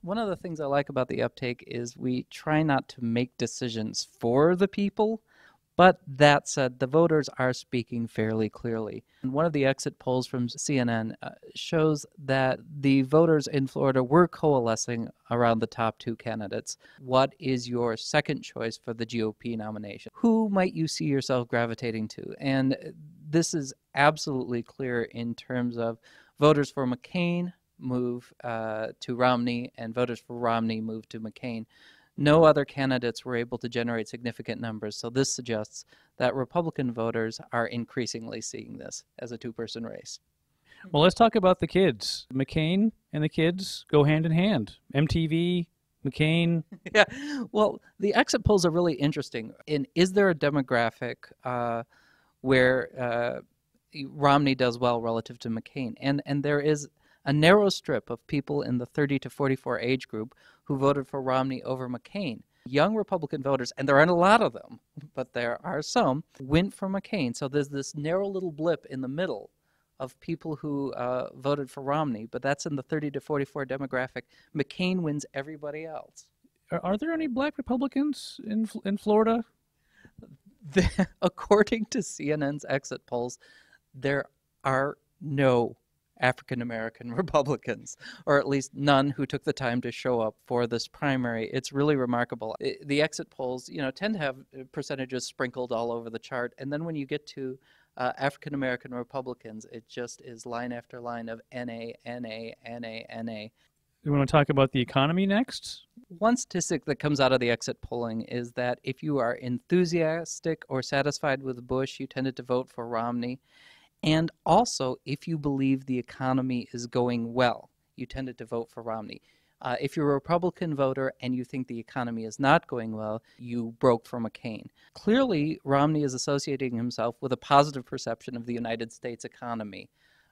One of the things I like about the uptake is we try not to make decisions for the people, but that said, the voters are speaking fairly clearly. And one of the exit polls from CNN shows that the voters in Florida were coalescing around the top two candidates. What is your second choice for the GOP nomination? Who might you see yourself gravitating to? And this is absolutely clear in terms of voters for McCain move to Romney, and voters for Romney move to McCain. No other candidates were able to generate significant numbers, so this suggests that Republican voters are increasingly seeing this as a two-person race. Well, let's talk about the kids. McCain and the kids go hand in hand. MTV, McCain. Yeah, well, the exit polls are really interesting. Is there a demographic where Romney does well relative to McCain? And there is a narrow strip of people in the 30 to 44 age group who voted for Romney over McCain. Young Republican voters, and there aren't a lot of them, but there are some, went for McCain. So there's this narrow little blip in the middle of people who voted for Romney, but that's in the 30 to 44 demographic. McCain wins everybody else. Are there any black Republicans in Florida? According to CNN's exit polls, there are no African-American Republicans, or at least none who took the time to show up for this primary. It's really remarkable. The exit polls, tend to have percentages sprinkled all over the chart, and then when you get to African-American Republicans, it just is line after line of NA, NA, NA, NA. You want to talk about the economy next? One statistic that comes out of the exit polling is that if you are enthusiastic or satisfied with Bush, you tended to vote for Romney. And also, if you believe the economy is going well, you tended to vote for Romney. If you're a Republican voter and you think the economy is not going well, you broke for McCain. Clearly, Romney is associating himself with a positive perception of the United States economy.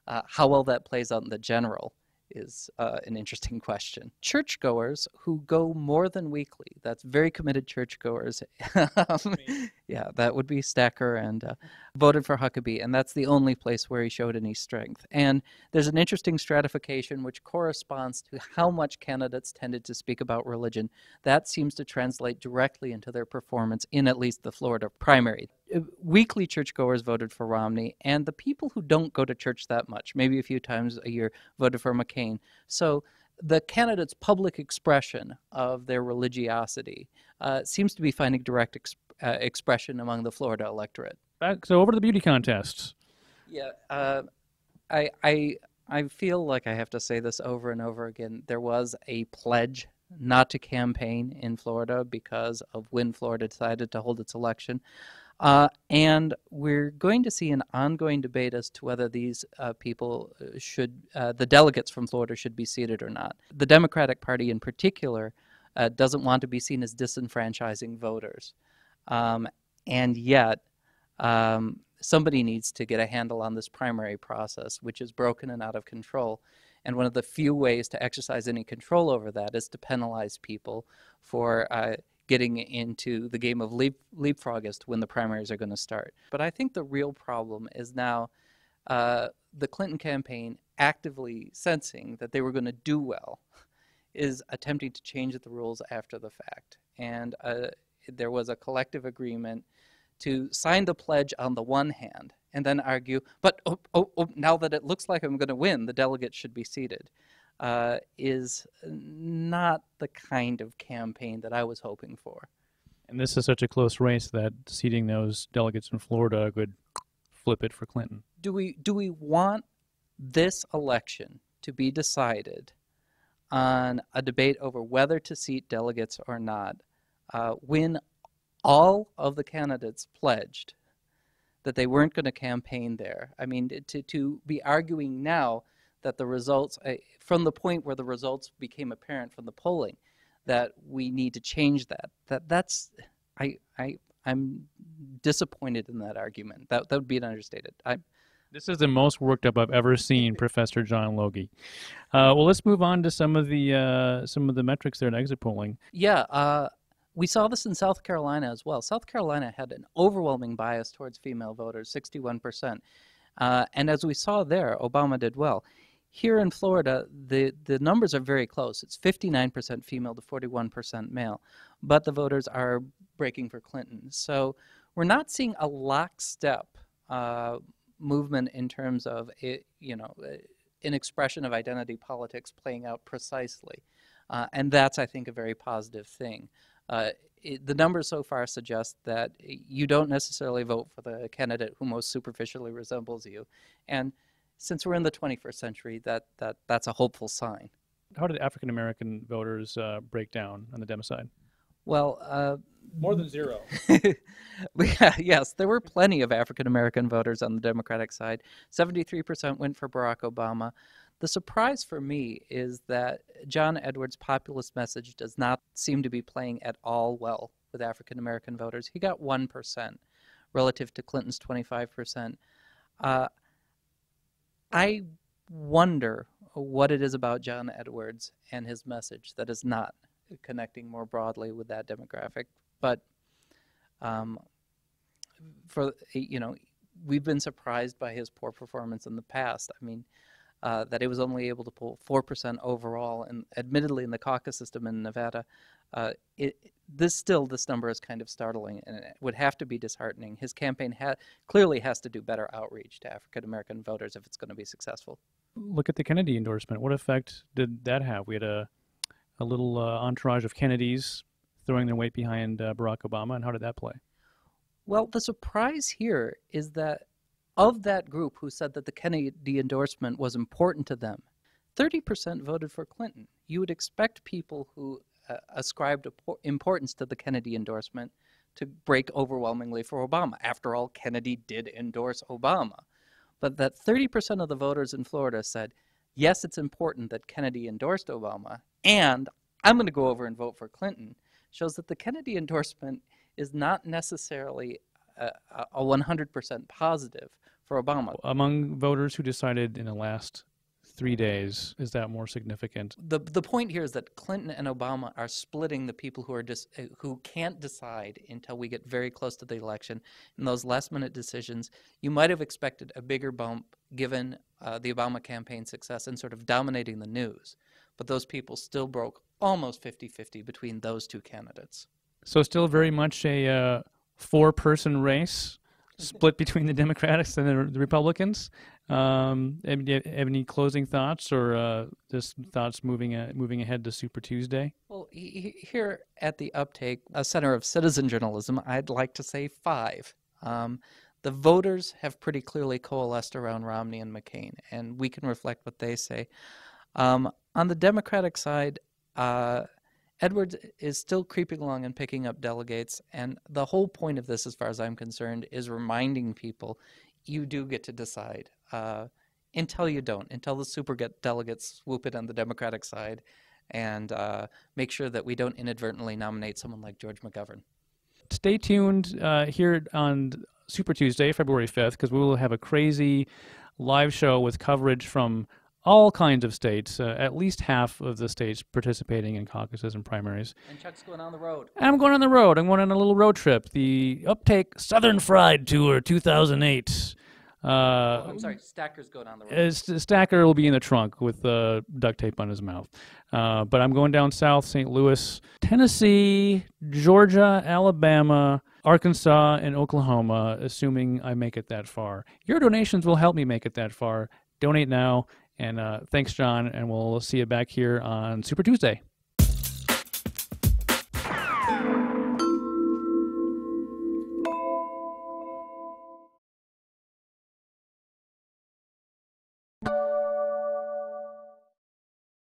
How well that plays out in the general is an interesting question. Churchgoers who go more than weekly, that's very committed churchgoers. Yeah, that would be Stacker, and voted for Huckabee, and that's the only place where he showed any strength. And there's an interesting stratification which corresponds to how much candidates tended to speak about religion. That seems to translate directly into their performance in at least the Florida primary. Weekly churchgoers voted for Romney, and the people who don't go to church that much, maybe a few times a year, voted for McCain. So the candidates' public expression of their religiosity seems to be finding direct expression among the Florida electorate. So over to the beauty contests. Yeah, I feel like I have to say this over and over again. There was a pledge not to campaign in Florida because of when Florida decided to hold its election. And we're going to see an ongoing debate as to whether these people should, the delegates from Florida should be seated or not. The Democratic Party in particular doesn't want to be seen as disenfranchising voters. And yet, somebody needs to get a handle on this primary process, which is broken and out of control. And one of the few ways to exercise any control over that is to penalize people for getting into the game of leapfrog as to when the primaries are going to start. But I think the real problem is now the Clinton campaign actively sensing that they were going to do well is attempting to change the rules after the fact. And there was a collective agreement to sign the pledge on the one hand and then argue, but now that it looks like I'm going to win, the delegates should be seated, is not the kind of campaign that I was hoping for. And this is such a close race that seating those delegates in Florida could flip it for Clinton. Do we want this election to be decided on a debate over whether to seat delegates or not, when all of the candidates pledged that they weren't going to campaign there? I mean, to be arguing now that the results, from the point where the results became apparent from the polling, that we need to change that's I'm disappointed in that argument. That would be an understated. This is the most worked up I've ever seen Professor John Logie. Well, let's move on to some of the metrics there in exit polling. Yeah, we saw this in South Carolina as well. South Carolina had an overwhelming bias towards female voters, 61%. And as we saw there, Obama did well. Here in Florida, the numbers are very close. It's 59% female to 41% male, but the voters are breaking for Clinton. So we're not seeing a lockstep movement in terms of an expression of identity politics playing out precisely, and that's, I think, a very positive thing. The numbers so far suggest that you don't necessarily vote for the candidate who most superficially resembles you, and since we're in the 21st century, that's a hopeful sign. How did African American voters break down on the Dem side? Well, more than zero. yes, there were plenty of African American voters on the Democratic side. 73% went for Barack Obama. The surprise for me is that John Edwards' populist message does not seem to be playing at all well with African American voters. He got 1% relative to Clinton's 25%. I wonder what it is about John Edwards and his message that is not connecting more broadly with that demographic. But we've been surprised by his poor performance in the past. I mean, that he was only able to pull 4% overall, and admittedly in the caucus system in Nevada, this number is kind of startling, and it would have to be disheartening. His campaign clearly has to do better outreach to African American voters if it's going to be successful. Look at the Kennedy endorsement. What effect did that have? We had a little entourage of Kennedys throwing their weight behind Barack Obama, and how did that play? Well, the surprise here is that of that group who said that the Kennedy endorsement was important to them, 30% voted for Clinton. You would expect people who ascribed importance to the Kennedy endorsement to break overwhelmingly for Obama. After all, Kennedy did endorse Obama. But that 30% of the voters in Florida said, yes, it's important that Kennedy endorsed Obama, and I'm going to go over and vote for Clinton, shows that the Kennedy endorsement is not necessarily a 100% positive for Obama. Among voters who decided in the last 3 days, is that more significant? The point here is that Clinton and Obama are splitting the people who can't decide until we get very close to the election. In those last-minute decisions, you might have expected a bigger bump given the Obama campaign success and sort of dominating the news. But those people still broke almost 50-50 between those two candidates. So still very much a four-person race split between the Democrats and the Republicans. Have any closing thoughts or just thoughts moving ahead to Super Tuesday? Well, here at the Uptake, a center of citizen journalism, I'd like to say 5. The voters have pretty clearly coalesced around Romney and McCain, and we can reflect what they say. On the Democratic side, Edwards is still creeping along and picking up delegates, and the whole point of this, as far as I'm concerned, is reminding people you do get to decide. Until you don't, until the super delegates swoop it on the Democratic side and make sure that we don't inadvertently nominate someone like George McGovern. Stay tuned here on Super Tuesday, February 5th, because we will have a crazy live show with coverage from all kinds of states, at least half of the states participating in caucuses and primaries. And Chuck's going on the road. I'm going on the road. I'm going on a little road trip. The Uptake Southern Fried Tour 2008. I'm sorry, Stacker's going on the road. Stacker will be in the trunk with duct tape on his mouth. But I'm going down south, St. Louis, Tennessee, Georgia, Alabama, Arkansas, and Oklahoma, assuming I make it that far. Your donations will help me make it that far. Donate now. And thanks, John, and we'll see you back here on Super Tuesday.